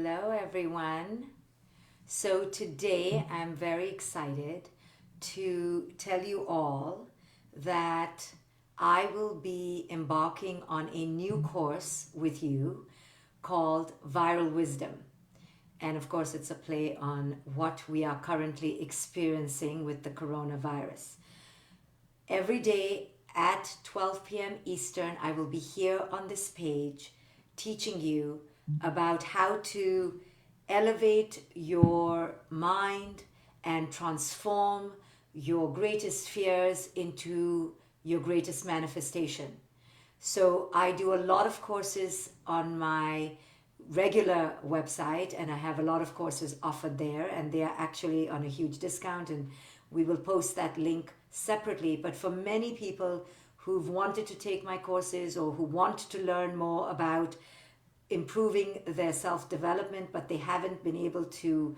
Hello, everyone. So today I'm very excited to tell you all that I will be embarking on a new course with you called Viral Wisdom. And of course, it's a play on what we are currently experiencing with the coronavirus. Every day at 12 p.m. Eastern, I will be here on this page teaching you about how to elevate your mind and transform your greatest fears into your greatest manifestation. So I do a lot of courses on my regular website, and I have a lot of courses offered there, and they are actually on a huge discount, and we will post that link separately. But for many people who've wanted to take my courses or who want to learn more about improving their self-development, but they haven't been able to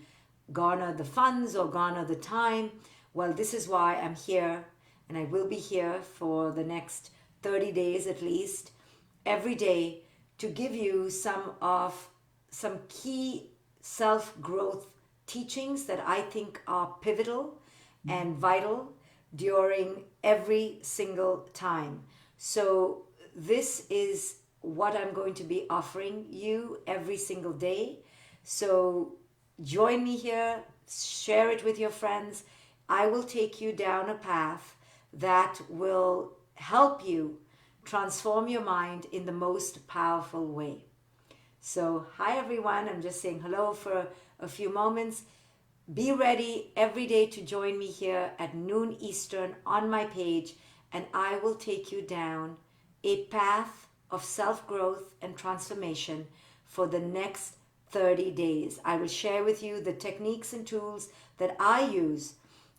garner the funds or garner the time, well, this is why I'm here, and I will be here for the next 30 days at least, every day, to give you some key self-growth teachings that I think are pivotal and vital during every single time. So this is what I'm going to be offering you every single day. So join me here, share it with your friends. I will take you down a path that will help you transform your mind in the most powerful way. So, hi everyone, I'm just saying hello for a few moments. Be ready every day to join me here at noon Eastern on my page, and I will take you down a path of self-growth and transformation for the next 30 days. I will share with you the techniques and tools that I use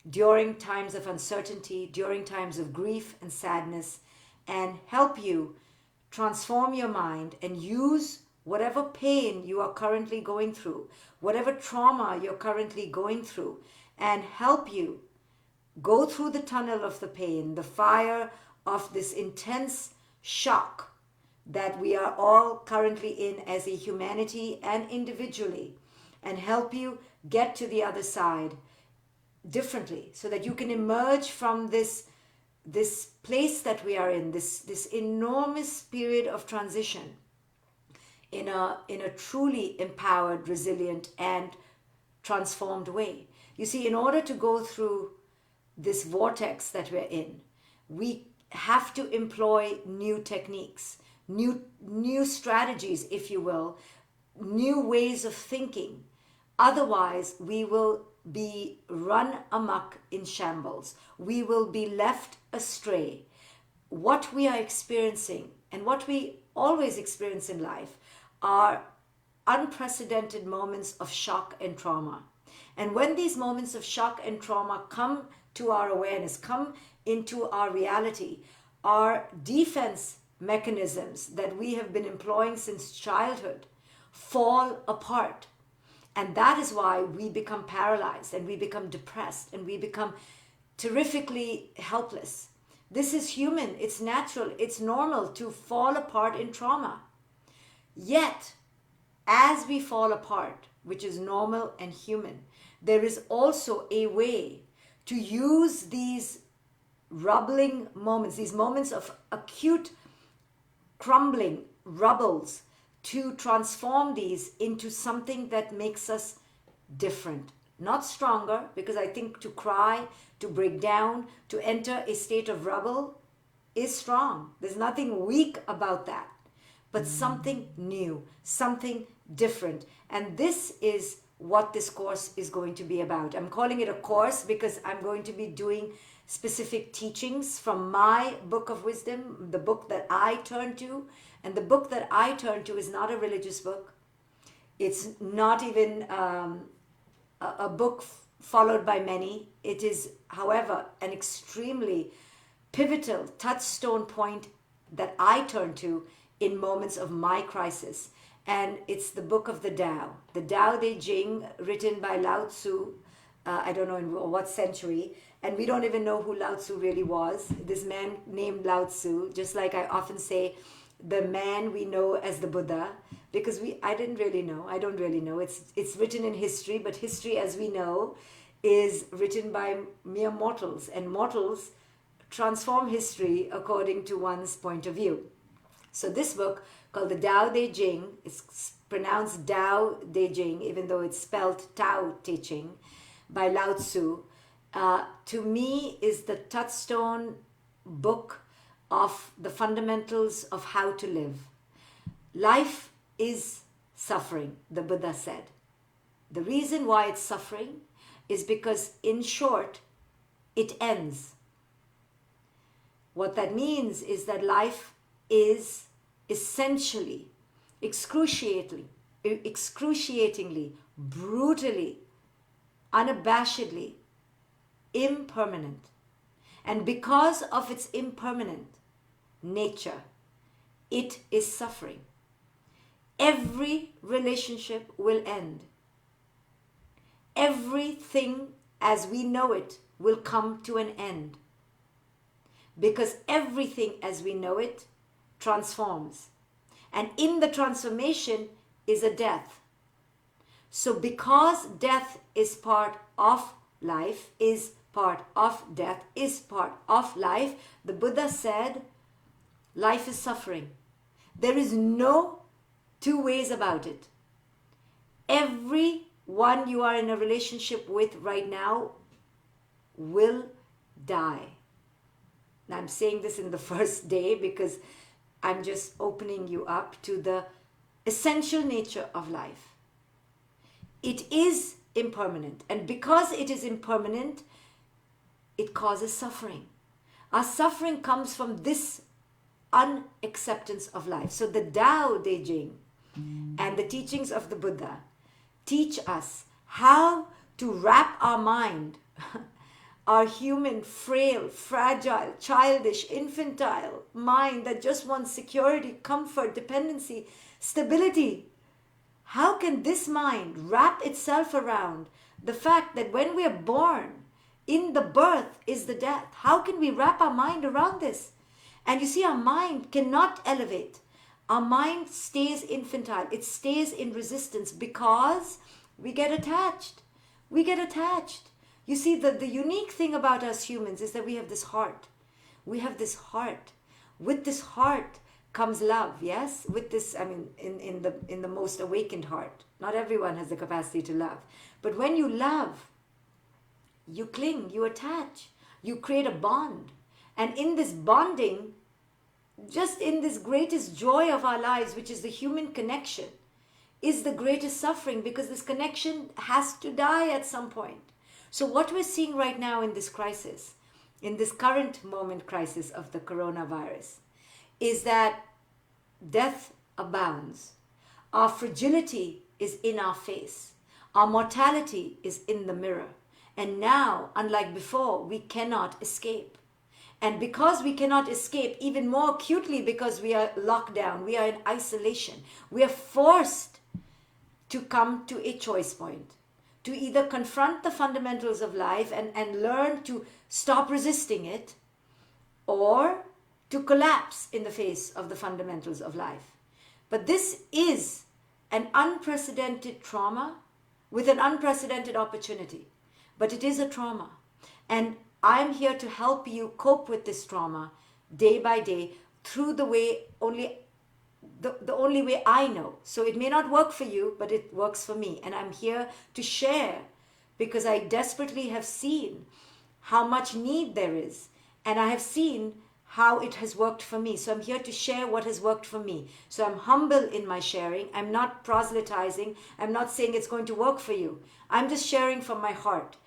during times of uncertainty, during times of grief and sadness, and help you transform your mind and use whatever pain you are currently going through, whatever trauma you're currently going through, and help you go through the tunnel of the pain, the fire of this intense shock that we are all currently in as a humanity and individually, and help you get to the other side differently so that you can emerge from this place that we are in, this enormous period of transition in a truly empowered, resilient, and transformed way. You see, in order to go through this vortex that we're in, we have to employ new techniques, new strategies, if you will, new ways of thinking. Otherwise, we will be run amok in shambles. We will be left astray. What we are experiencing and what we always experience in life are unprecedented moments of shock and trauma. And when these moments of shock and trauma come to our awareness, come into our reality, our defense mechanisms that we have been employing since childhood fall apart. And that is why we become paralyzed and we become depressed and we become terrifically helpless. This is human, it's natural, it's normal to fall apart in trauma. Yet, as we fall apart, which is normal and human, there is also a way to use these rubbling moments, these moments of acute crumbling, rubbles, to transform these into something that makes us different. Not stronger, because I think to cry, to break down, to enter a state of rubble is strong. There's nothing weak about that. But something new, something different. And this is what this course is going to be about. I'm calling it a course because I'm going to be doing specific teachings from my book of wisdom, the book that I turn to. And the book that I turn to is not a religious book. It's not even a book followed by many. It is, however, an extremely pivotal touchstone point that I turn to in moments of my crisis. And it's the book of the Tao De Jing, written by Lao Tzu, I don't know in what century, and we don't even know who Lao Tzu really was. This man named Lao Tzu, just like I often say, the man we know as the Buddha, because I don't really know. It's written in history, but history as we know is written by mere mortals, and mortals transform history according to one's point of view. So this book called the Tao Te Ching, it's pronounced Tao Te Ching, even though it's spelled Tao Te Ching, by Lao Tzu, to me is the touchstone book of the fundamentals of how to live. Life is suffering, the Buddha said. The reason why it's suffering is because, in short, it ends. What that means is that life is essentially, excruciatingly, brutally, unabashedly impermanent. And because of its impermanent nature, it is suffering. Every relationship will end. Everything as we know it will come to an end. Because everything as we know it transforms. And in the transformation is a death. So because death is part of life, is part of death, is part of life, the Buddha said, life is suffering. There is no two ways about it. Everyone you are in a relationship with right now will die. Now I'm saying this in the first day because I'm just opening you up to the essential nature of life. It is impermanent, and because it is impermanent, it causes suffering. Our suffering comes from this unacceptance of life. So the Tao Te Ching and the teachings of the Buddha teach us how to wrap our mind, our human, frail, fragile, childish, infantile mind that just wants security, comfort, dependency, stability. How can this mind wrap itself around the fact that when we are born, in the birth is the death? How can we wrap our mind around this? And you see, our mind cannot elevate. Our mind stays infantile. It stays in resistance because we get attached. We get attached. You see, the unique thing about us humans is that we have this heart. We have this heart. With this heart comes love, yes? With this, I mean, in the most awakened heart. Not everyone has the capacity to love. But when you love, you cling, you attach, you create a bond. And in this bonding, just in this greatest joy of our lives, which is the human connection, is the greatest suffering, because this connection has to die at some point. So what we're seeing right now in this crisis, in this current moment crisis of the coronavirus, is that death abounds. Our fragility is in our face. Our mortality is in the mirror. And now, unlike before, we cannot escape. And because we cannot escape, even more acutely because we are locked down, we are in isolation, we are forced to come to a choice point, to either confront the fundamentals of life and learn to stop resisting it, or to collapse in the face of the fundamentals of life. But this is an unprecedented trauma with an unprecedented opportunity. But it is a trauma. And I'm here to help you cope with this trauma day by day through the only way I know. So it may not work for you, but it works for me. And I'm here to share because I desperately have seen how much need there is. And I have seen how it has worked for me. So I'm here to share what has worked for me. So I'm humble in my sharing. I'm not proselytizing. I'm not saying it's going to work for you. I'm just sharing from my heart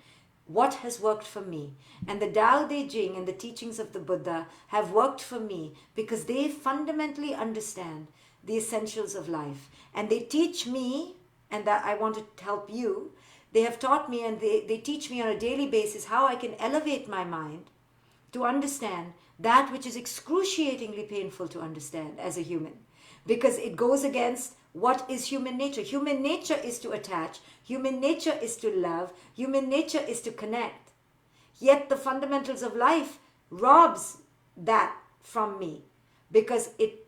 what has worked for me. And the Tao Te Ching and the teachings of the Buddha have worked for me because they fundamentally understand the essentials of life. And they teach me, and that I want to help you, they have taught me and they teach me on a daily basis how I can elevate my mind to understand that which is excruciatingly painful to understand as a human. Because it goes against what is human nature. Human nature is to attach. Human nature is to love. Human nature is to connect. Yet the fundamentals of life robs that from me because it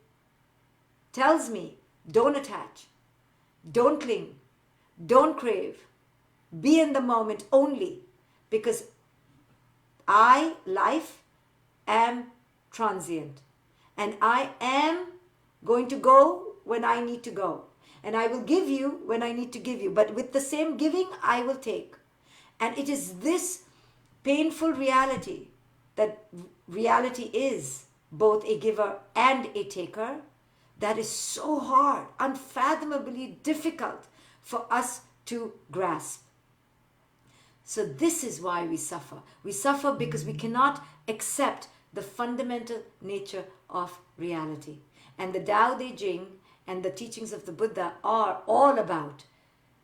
tells me, don't attach, don't cling, don't crave, be in the moment only, because life, am transient, and I am going to go when I need to go, and I will give you when I need to give you, but with the same giving I will take. And it is this painful reality, that reality is both a giver and a taker, that is so hard, unfathomably difficult for us to grasp. So this is why we suffer. We suffer because we cannot accept the fundamental nature of reality. And the Tao Te Ching and the teachings of the Buddha are all about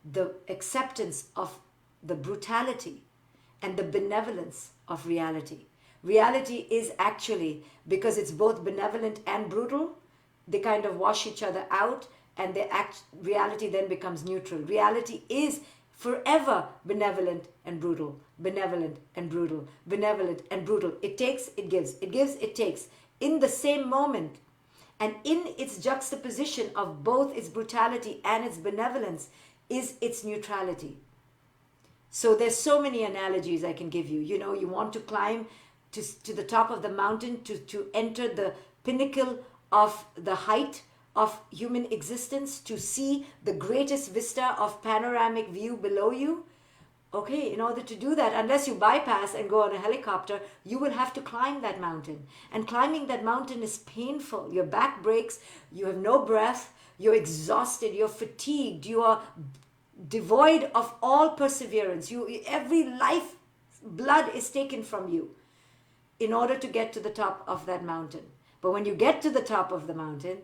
the acceptance of the brutality and the benevolence of reality. Reality is actually, because it's both benevolent and brutal, they kind of wash each other out, and reality then becomes neutral. Reality is forever benevolent and brutal, benevolent and brutal, benevolent and brutal. It takes, it gives, it gives, it takes, in the same moment. And in its juxtaposition of both its brutality and its benevolence is its neutrality. So there's so many analogies I can give you. You know, you want to climb to the top of the mountain to enter the pinnacle of the height of human existence, to see the greatest vista of panoramic view below you. Okay, in order to do that, unless you bypass and go on a helicopter, you will have to climb that mountain. And climbing that mountain is painful. Your back breaks, you have no breath, you're exhausted, you're fatigued, you are devoid of all perseverance. Every life blood is taken from you in order to get to the top of that mountain. But when you get to the top of the mountain,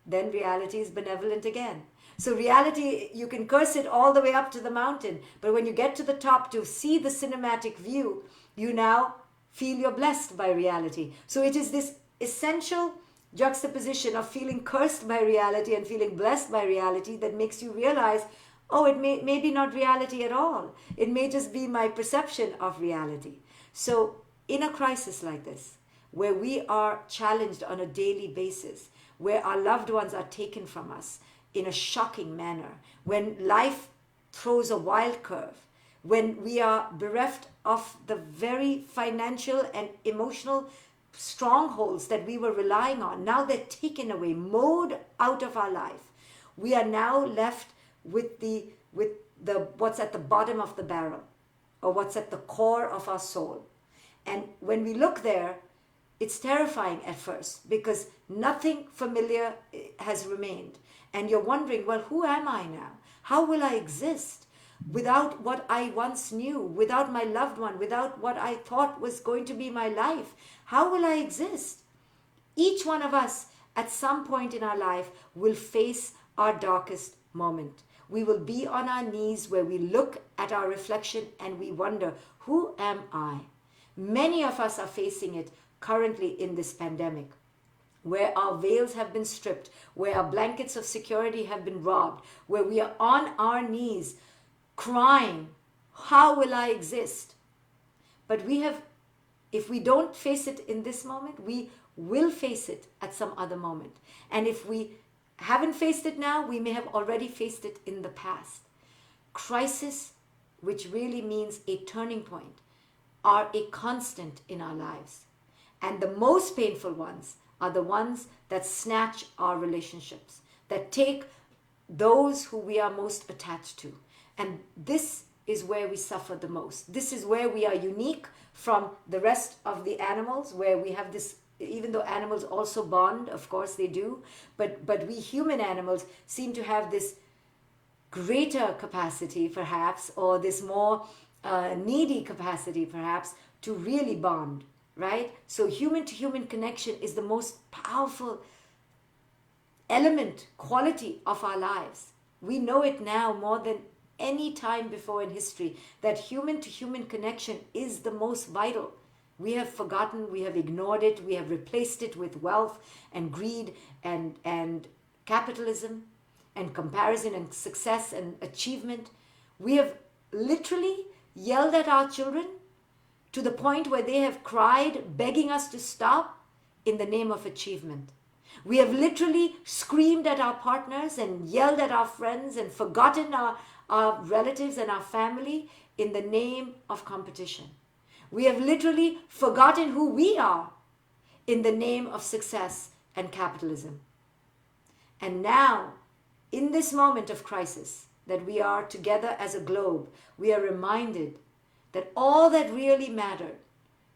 then reality is benevolent again. So reality, you can curse it all the way up to the mountain, but when you get to the top to see the cinematic view, you now feel you're blessed by reality. So it is this essential juxtaposition of feeling cursed by reality and feeling blessed by reality that makes you realize, it may be not reality at all. It may just be my perception of reality. So in a crisis like this, where we are challenged on a daily basis, where our loved ones are taken from us in a shocking manner, when life throws a wild curve, when we are bereft of the very financial and emotional strongholds that we were relying on, now they're taken away, mowed out of our life. We are now left with the what's at the bottom of the barrel, or what's at the core of our soul. And when we look there, it's terrifying at first, because nothing familiar has remained. And you're wondering, well, who am I now? How will I exist without what I once knew, without my loved one, without what I thought was going to be my life? How will I exist? Each one of us at some point in our life will face our darkest moment. We will be on our knees where we look at our reflection and we wonder, who am I? Many of us are facing it currently in this pandemic, where our veils have been stripped, where our blankets of security have been robbed, where we are on our knees crying, how will I exist? But if we don't face it in this moment, we will face it at some other moment. And if we haven't faced it now, we may have already faced it in the past. Crisis, which really means a turning point, are a constant in our lives. And the most painful ones are the ones that snatch our relationships, that take those who we are most attached to. And this is where we suffer the most. This is where we are unique from the rest of the animals, where we have this, even though animals also bond, of course they do, but we human animals seem to have this greater capacity perhaps, or this more needy capacity perhaps, to really bond. Right? So human to human connection is the most powerful element, quality of our lives. We know it now more than any time before in history, that human to human connection is the most vital. We have forgotten, we have ignored it, we have replaced it with wealth and greed and capitalism and comparison and success and achievement. We have literally yelled at our children to the point where they have cried, begging us to stop in the name of achievement. We have literally screamed at our partners and yelled at our friends and forgotten our relatives and our family in the name of competition. We have literally forgotten who we are in the name of success and capitalism. And now, in this moment of crisis that we are together as a globe, we are reminded that all that really mattered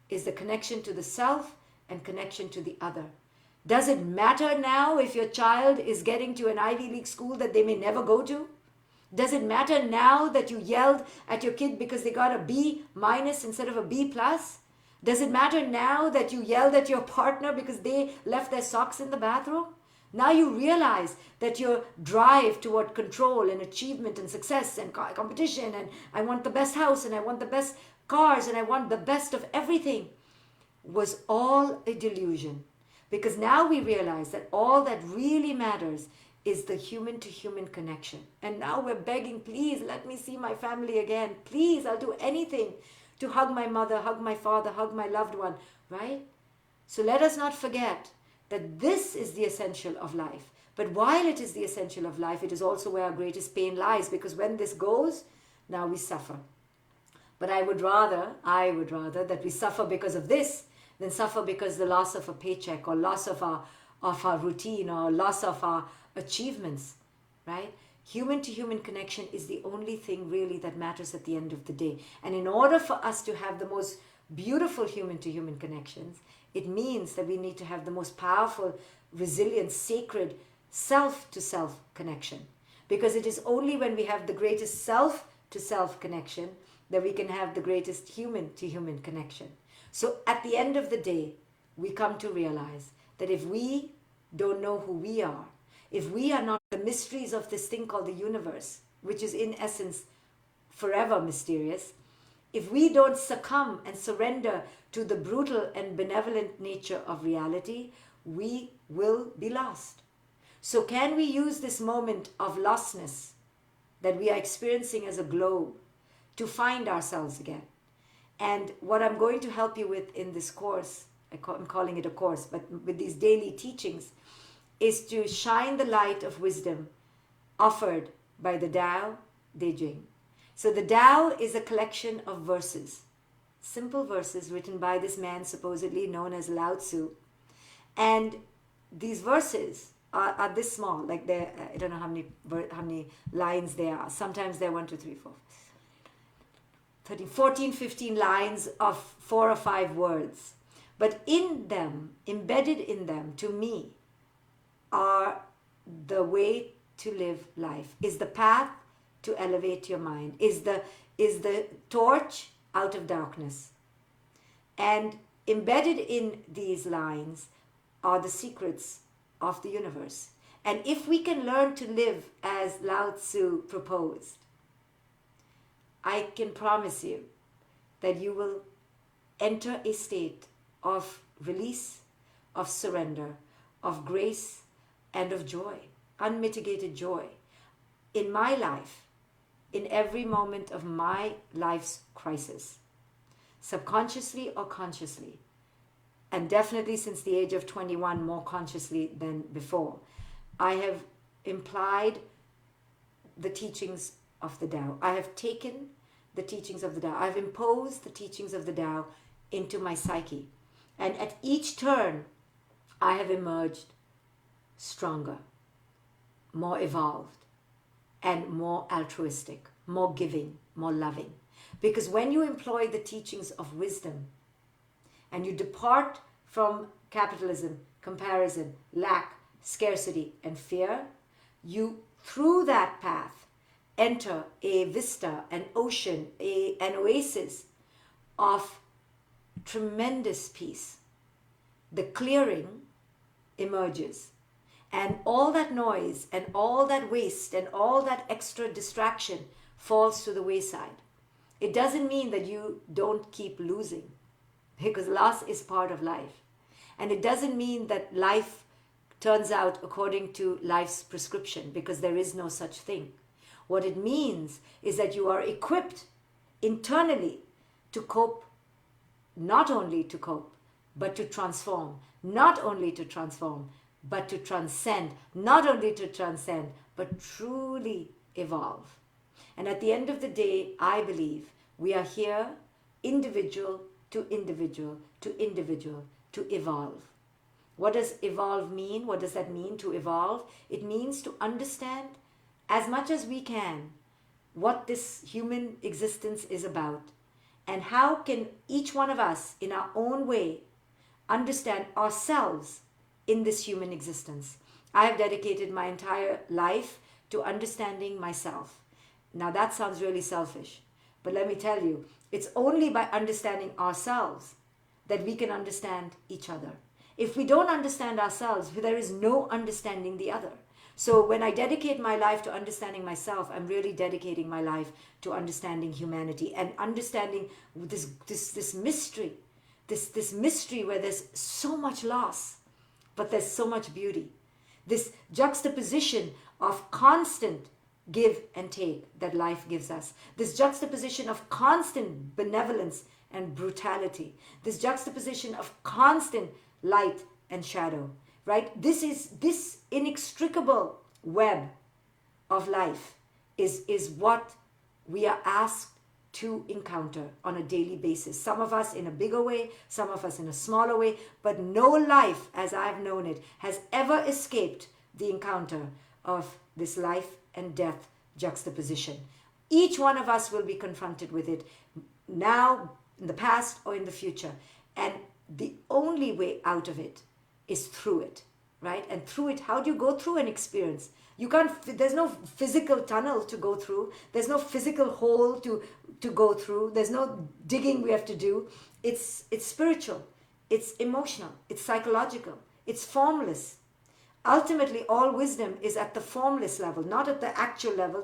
is the connection to the self and connection to the other. Does it matter now if your child is getting to an Ivy League school that they may never go to? Does it matter now that you yelled at your kid because they got a B minus instead of a B plus? Does it matter now that you yelled at your partner because they left their socks in the bathroom? Now you realize that your drive toward control and achievement and success and competition, and I want the best house and I want the best cars and I want the best of everything, was all a delusion. Because now we realize that all that really matters is the human to human connection. And now we're begging, please let me see my family again. Please, I'll do anything to hug my mother, hug my father, hug my loved one, right? So let us not forget that this is the essential of life. But while it is the essential of life, it is also where our greatest pain lies, because when this goes, now we suffer. But I would rather that we suffer because of this than suffer because the loss of a paycheck or loss of our routine or loss of our achievements, right? Human to human connection is the only thing really that matters at the end of the day. And in order for us to have the most beautiful human to human connections, it means that we need to have the most powerful, resilient, sacred self to self connection. Because it is only when we have the greatest self to self connection that we can have the greatest human to human connection. So at the end of the day, we come to realize that if we don't know who we are, if we are not the mysteries of this thing called the universe, which is in essence forever mysterious, if we don't succumb and surrender to the brutal and benevolent nature of reality, we will be lost. So can we use this moment of lostness that we are experiencing as a globe to find ourselves again? And what I'm going to help you with in this course, I'm calling it a course, but with these daily teachings, is to shine the light of wisdom offered by the Tao Te Ching. So the Tao is a collection of verses, simple verses written by this man supposedly known as Lao Tzu. And these verses are this small, like they're, I don't know how many lines there are. Sometimes they're 1, 2, 3, 4, 13, 14, 15 lines of 4 or 5 words. But in them, embedded in them, to me, are the way to live life, is the path to elevate your mind, is the torch out of darkness. And embedded in these lines are the secrets of the universe. And if we can learn to live as Lao Tzu proposed, I can promise you that you will enter a state of release, of surrender, of grace, and of joy, unmitigated joy. In my life, in every moment of my life's crisis, subconsciously or consciously, and definitely since the age of 21 more consciously than before, I have implied the teachings of the Tao. I have taken the teachings of the Tao. I've imposed the teachings of the Tao into my psyche. And at each turn, I have emerged stronger, more evolved, and more altruistic, more giving, more loving. Because when you employ the teachings of wisdom and you depart from capitalism, comparison, lack, scarcity, and fear, you, through that path, enter a vista, an ocean, an oasis of tremendous peace. The clearing emerges. And all that noise and all that waste and all that extra distraction falls to the wayside. It doesn't mean that you don't keep losing, because loss is part of life. And it doesn't mean that life turns out according to life's prescription, because there is no such thing. What it means is that you are equipped internally to cope, not only to cope, but to transform. Not only to transform, but to transcend. Not only to transcend, but truly evolve. And at the end of the day, I believe we are here, individual to individual to individual, to evolve. What does evolve mean? What does that mean, to evolve? It means to understand as much as we can what this human existence is about, and how can each one of us in our own way understand ourselves in this human existence. I have dedicated my entire life to understanding myself. Now that sounds really selfish, but let me tell you, it's only by understanding ourselves that we can understand each other. If we don't understand ourselves, there is no understanding the other. So when I dedicate my life to understanding myself, I'm really dedicating my life to understanding humanity and understanding this mystery, this mystery where there's so much loss, but there's so much beauty. This juxtaposition of constant give and take that life gives us. This juxtaposition of constant benevolence and brutality. This juxtaposition of constant light and shadow. Right? This inextricable web of life is what we are asked to encounter on a daily basis. Some of us in a bigger way, some of us in a smaller way, but no life, as I've known it, has ever escaped the encounter of this life and death juxtaposition. Each one of us will be confronted with it now, in the past, or in the future. And the only way out of it is through it, right? And through it, how do you go through an experience? You can't, there's no physical tunnel to go through. There's no physical hole to go through. There's no digging we have to do. It's spiritual. It's emotional. It's psychological. It's formless. Ultimately, all wisdom is at the formless level, not at the actual level,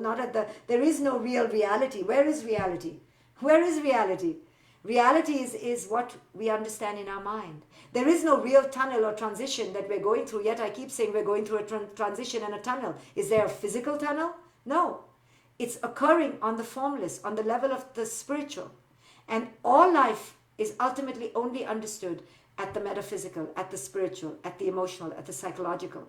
there is no real reality. Where is reality? Where is reality? Reality is what we understand in our mind. There is no real tunnel or transition that we're going through, yet I keep saying we're going through a transition and a tunnel. Is there a physical tunnel? No. It's occurring on the formless, on the level of the spiritual. And all life is ultimately only understood at the metaphysical, at the spiritual, at the emotional, at the psychological.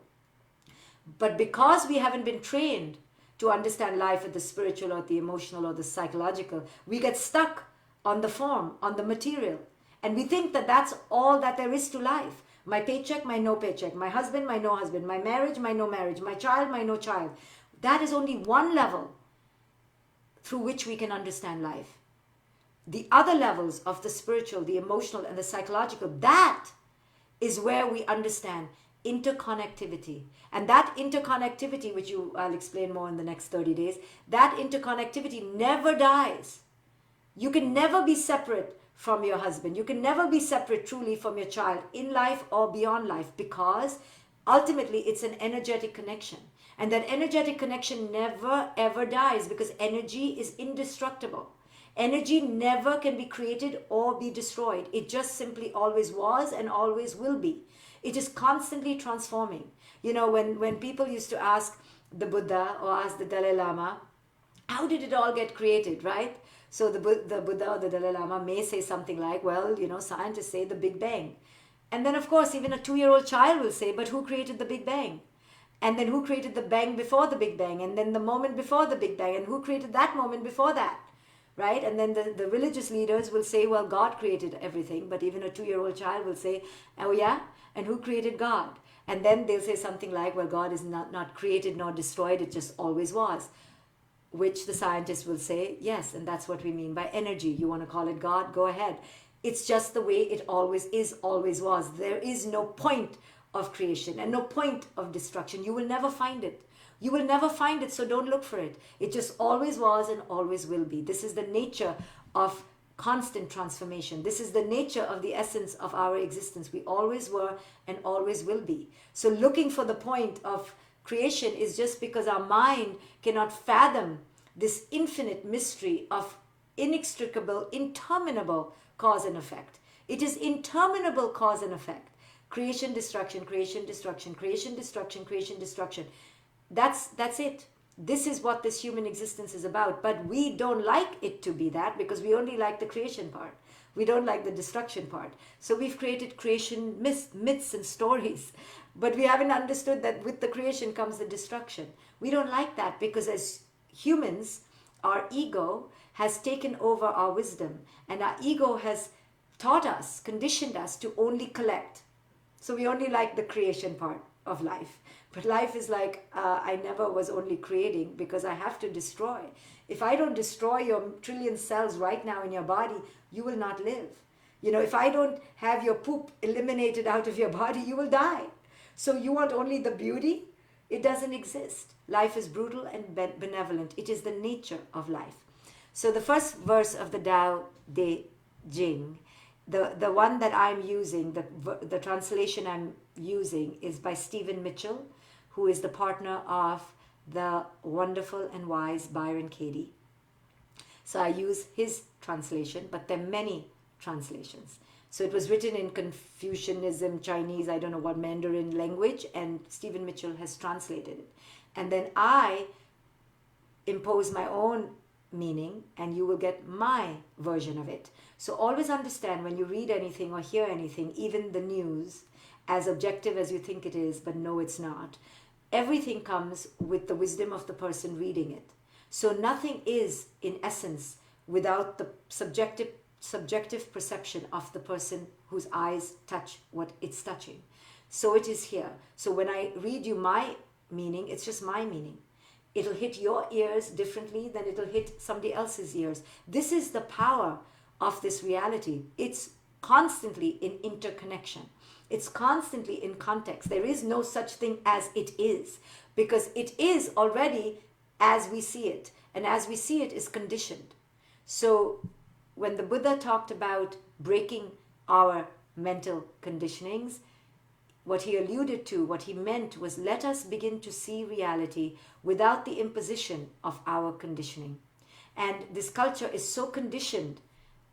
But because we haven't been trained to understand life at the spiritual or the emotional or the psychological, we get stuck on the form, on the material. And we think that that's all that there is to life. My paycheck, my no paycheck. My husband, my no husband. My marriage, my no marriage. My child, my no child. That is only one level through which we can understand life. The other levels of the spiritual, the emotional, and the psychological, that is where we understand interconnectivity. And that interconnectivity, which I'll explain more in the next 30 days, that interconnectivity never dies. You can never be separate from your husband. You can never be separate truly from your child in life or beyond life, because ultimately it's an energetic connection. And that energetic connection never ever dies, because energy is indestructible. Energy never can be created or be destroyed. It just simply always was and always will be. It is constantly transforming. You know, when people used to ask the Buddha or ask the Dalai Lama, how did it all get created, right? So the Buddha or the Dalai Lama may say something like, well, you know, scientists say the Big Bang. And then, of course, even a 2-year-old child will say, but who created the Big Bang? And then who created the bang before the Big Bang? And then the moment before the Big Bang? And who created that moment before that? Right? And then the religious leaders will say, well, God created everything. But even a 2-year-old child will say, oh yeah? And who created God? And then they'll say something like, well, God is not created nor destroyed. It just always was. Which the scientists will say, yes, and that's what we mean by energy. You want to call it God? Go ahead. It's just the way it always is, always was. There is no point of creation and no point of destruction. You will never find it. You will never find it, so don't look for it. It just always was and always will be. This is the nature of constant transformation. This is the nature of the essence of our existence. We always were and always will be. So looking for the point of creation is just because our mind cannot fathom this infinite mystery of inextricable, interminable cause and effect. It is interminable cause and effect. Creation, destruction, creation, destruction, creation, destruction, creation, destruction. That's it. This is what this human existence is about. But we don't like it to be that, because we only like the creation part. We don't like the destruction part. So we've created creation myths and stories, But we haven't understood that with the creation comes the destruction. We don't like that because as humans, our ego has taken over our wisdom, and our ego has taught us, conditioned us to only collect. So we only like the creation part of life. But life is like, I never was only creating because I have to destroy. If I don't destroy your trillion cells right now in your body, you will not live. If I don't have your poop eliminated out of your body, you will die. So you want only the beauty? It doesn't exist. Life is brutal and benevolent. It is the nature of life. So the first verse of the Tao Te Ching, the one that I'm using, the translation I'm using is by Stephen Mitchell, who is the partner of the wonderful and wise Byron Katie. So I use his translation, but there are many translations. So it was written in Confucianism, Chinese, I don't know what, Mandarin language, and Stephen Mitchell has translated it. And then I impose my own meaning, and you will get my version of it. So always understand when you read anything or hear anything, even the news, as objective as you think it is, but no, it's not. Everything comes with the wisdom of the person reading it. So nothing is, in essence, without the subjective perception of the person whose eyes touch what it's touching. So it is here. So when I read you my meaning, it's just my meaning. It'll hit your ears differently than it'll hit somebody else's ears. This is the power of this reality. It's constantly in interconnection. It's constantly in context. There is no such thing as it is, because it is already as we see it. And as we see it is conditioned. So when the Buddha talked about breaking our mental conditionings, what he alluded to, what he meant was, let us begin to see reality without the imposition of our conditioning. And this culture is so conditioned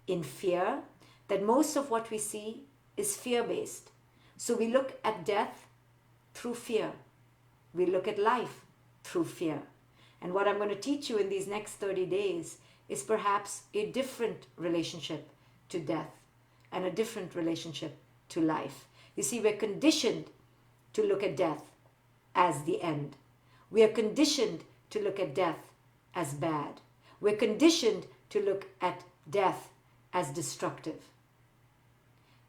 in fear that most of what we see is fear-based. So we look at death through fear. We look at life through fear. And what I'm going to teach you in these next 30 days is perhaps a different relationship to death and a different relationship to life. You see, we're conditioned to look at death as the end. We are conditioned to look at death as bad. We're conditioned to look at death as destructive.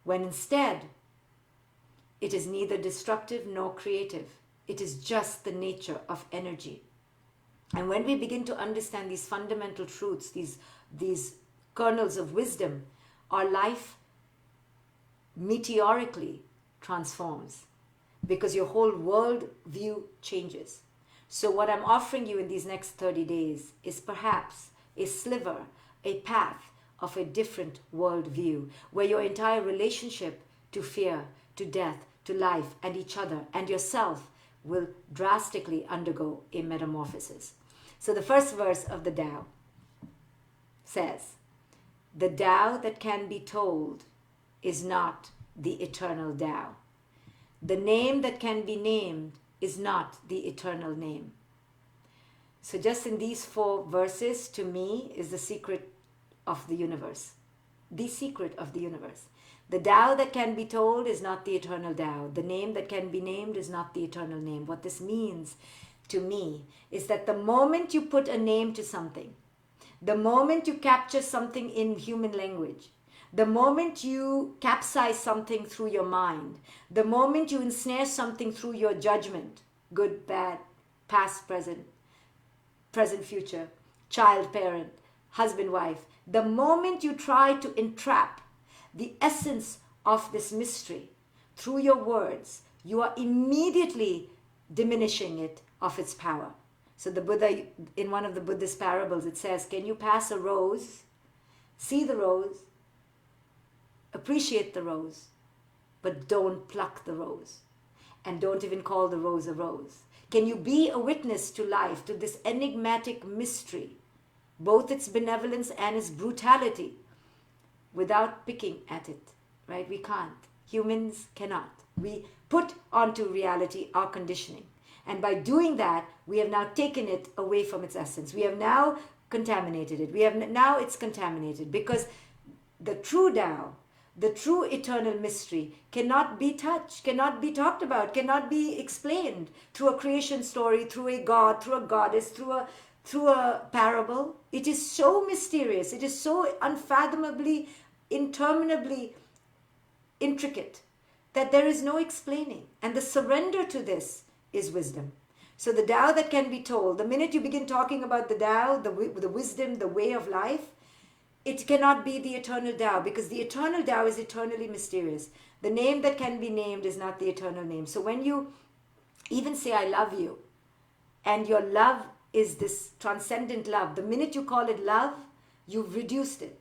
When instead, it is neither destructive nor creative. It is just the nature of energy. And when we begin to understand these fundamental truths, these kernels of wisdom, our life meteorically transforms, because your whole world view changes. So what I'm offering you in these next 30 days is perhaps a sliver, a path of a different world view, where your entire relationship to fear, to death, to life, and each other, and yourself will drastically undergo a metamorphosis. So the first verse of the Tao says, the Tao that can be told is not the eternal Tao. The name that can be named is not the eternal name. So just in these 4 verses, to me, is the secret of the universe. The secret of the universe. The Tao that can be told is not the eternal Tao. The name that can be named is not the eternal name. What this means to me is that the moment you put a name to something, the moment you capture something in human language, the moment you capsize something through your mind, the moment you ensnare something through your judgment, good, bad, past, present, future, child, parent, husband, wife, the moment you try to entrap the essence of this mystery through your words, you are immediately diminishing it of its power. So the Buddha, in one of the Buddhist parables, it says, can you pass a rose, see the rose, appreciate the rose, but don't pluck the rose, and don't even call the rose a rose? Can you be a witness to life, to this enigmatic mystery, both its benevolence and its brutality, without picking at it? Right? We can't. Humans cannot. We put onto reality our conditioning. And by doing that, we have now taken it away from its essence. We have now contaminated it. Now it's contaminated, because the true Tao, the true eternal mystery cannot be touched, cannot be talked about, cannot be explained through a creation story, through a god, through a goddess, through a parable. It is so mysterious, it is so unfathomably, interminably intricate that there is no explaining. And the surrender to this is wisdom. So the Tao that can be told, the minute you begin talking about the Tao, the wisdom, the way of life, it cannot be the eternal Tao, because the eternal Tao is eternally mysterious. The name that can be named is not the eternal name. So when you even say, I love you, and your love is this transcendent love, the minute you call it love, you've reduced it.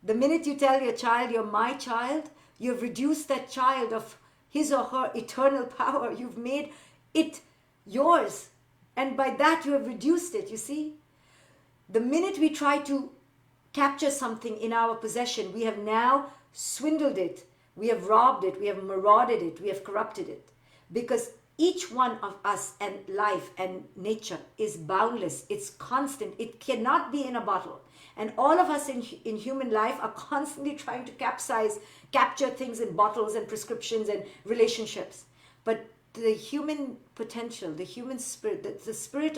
The minute you tell your child, you're my child, you've reduced that child of his or her eternal power. You've made it yours. And by that you have reduced it, you see. The minute we try to capture something in our possession, we have now swindled it, we have robbed it, we have marauded it, we have corrupted it. Because each one of us and life and nature is boundless, it's constant, it cannot be in a bottle. And all of us in human life are constantly trying to capture things in bottles and prescriptions and relationships. But the human potential, the human spirit, the spirit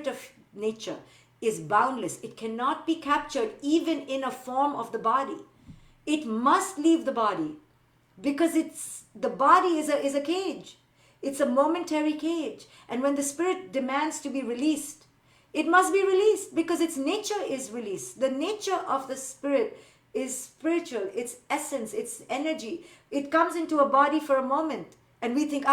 of nature is boundless. It cannot be captured even in a form of the body. It must leave the body, because the body is a cage. It's a momentary cage. And when the spirit demands to be released, it must be released, because its nature is released. The nature of the spirit is spiritual, its essence, its energy. It comes into a body for a moment, and we think,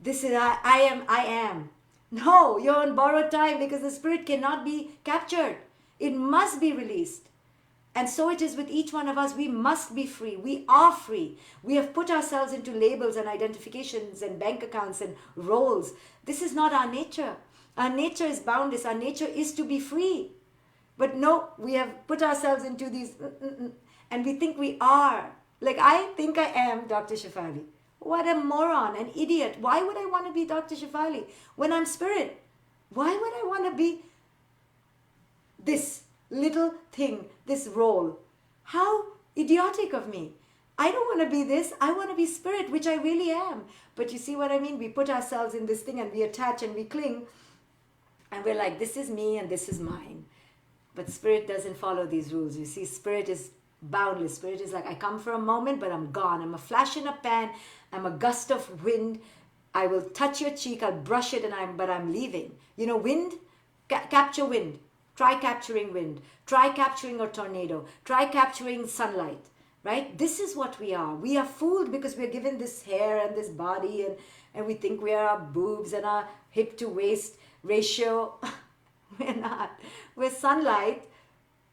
this is I am. No, you're on borrowed time, because the spirit cannot be captured. It must be released. And so it is with each one of us. We must be free. We are free. We have put ourselves into labels and identifications and bank accounts and roles. This is not our nature. Our nature is boundless. Our nature is to be free. But no, we have put ourselves into these, and we think we are. Like, I think I am Dr. Shefali. What a moron, an idiot. Why would I want to be Dr. Shefali when I'm spirit? Why would I want to be this little thing, this role? How idiotic of me. I don't want to be this. I want to be spirit, which I really am. But you see what I mean? We put ourselves in this thing and we attach and we cling. And we're like, this is me and this is mine. But spirit doesn't follow these rules. You see, spirit is boundless. Spirit is like, I come for a moment, but I'm gone. I'm a flash in a pan. I'm a gust of wind. I will touch your cheek. I'll brush it, but I'm leaving. You know, wind, capture wind. Try capturing wind. Try capturing a tornado. Try capturing sunlight. Right? This is what we are. We are fooled because we're given this hair and this body, and we think we are our boobs and our hip to waist ratio. We're not. We're sunlight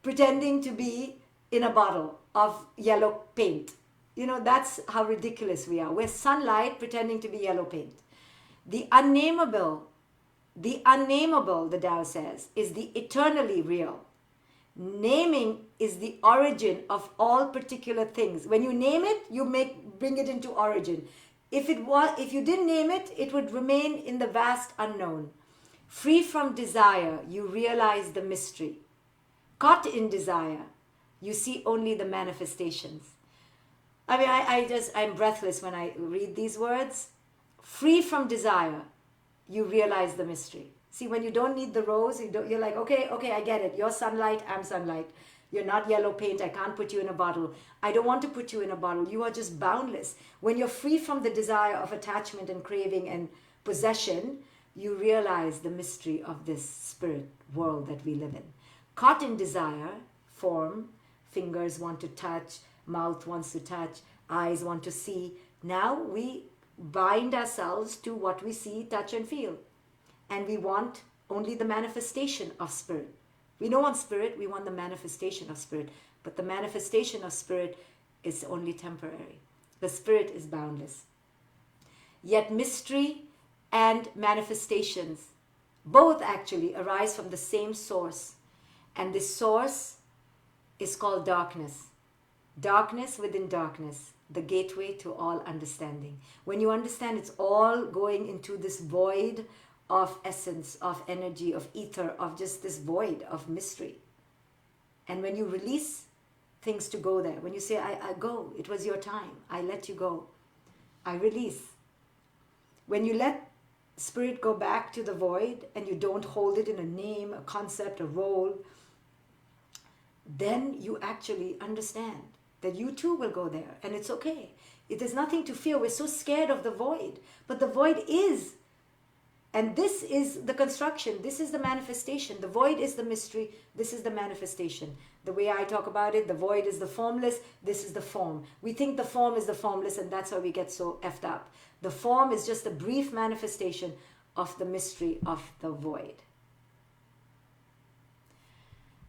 pretending to be in a bottle of yellow paint. You know, that's how ridiculous we are. We're sunlight pretending to be yellow paint. The unnameable, the Tao says, is the eternally real. Naming is the origin of all particular things. When you name it, you bring it into origin. If you didn't name it, it would remain in the vast unknown. Free from desire, you realize the mystery. Caught in desire, you see only the manifestations. I mean, I'm breathless when I read these words. Free from desire, you realize the mystery. See, when you don't need the rose, you're like, okay, I get it. You're sunlight, I'm sunlight. You're not yellow paint, I can't put you in a bottle. I don't want to put you in a bottle. You are just boundless. When you're free from the desire of attachment and craving and possession, you realize the mystery of this spirit world that we live in. Caught in desire, form, fingers want to touch, mouth wants to touch, eyes want to see. Now we bind ourselves to what we see, touch, and feel. And we want only the manifestation of spirit. We don't want spirit, we want the manifestation of spirit. But the manifestation of spirit is only temporary. The spirit is boundless. Yet mystery and manifestations both actually arise from the same source. And this source is called darkness. Darkness within darkness, the gateway to all understanding. When you understand, it's all going into this void of essence, of energy, of ether, of just this void of mystery. And when you release things to go there. When you say, I go, it was your time, I let you go, I release. When you let spirit go back to the void and you don't hold it in a name, a concept, a role, then you actually understand that you too will go there, and it's okay. There's nothing to fear. We're so scared of the void, but the void is, and this is the construction, this is the manifestation. The void is the mystery, this is the manifestation. The way I talk about it, the void is the formless, this is the form. We think the form is the formless, and that's why we get so effed up. The form is just a brief manifestation of the mystery of the void.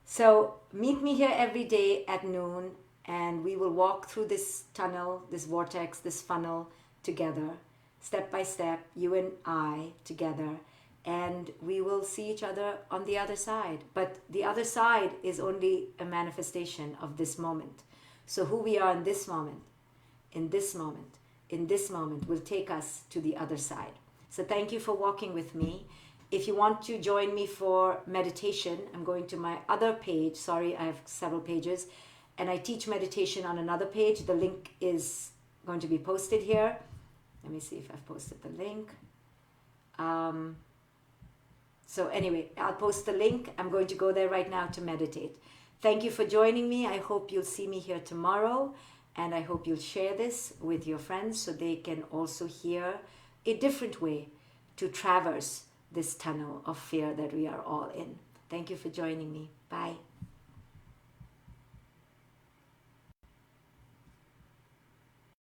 So meet me here every day at noon, and we will walk through this tunnel, this vortex, this funnel together, step by step, you and I together, and we will see each other on the other side. But the other side is only a manifestation of this moment. So who we are in this moment, in this moment, in this moment will take us to the other side. So thank you for walking with me. If you want to join me for meditation, I'm going to my other page. Sorry, I have several pages. And I teach meditation on another page. The link is going to be posted here. Let me see if I've posted the link. So anyway, I'll post the link. I'm going to go there right now to meditate. Thank you for joining me. I hope you'll see me here tomorrow. And I hope you'll share this with your friends so they can also hear a different way to traverse this tunnel of fear that we are all in. Thank you for joining me. Bye.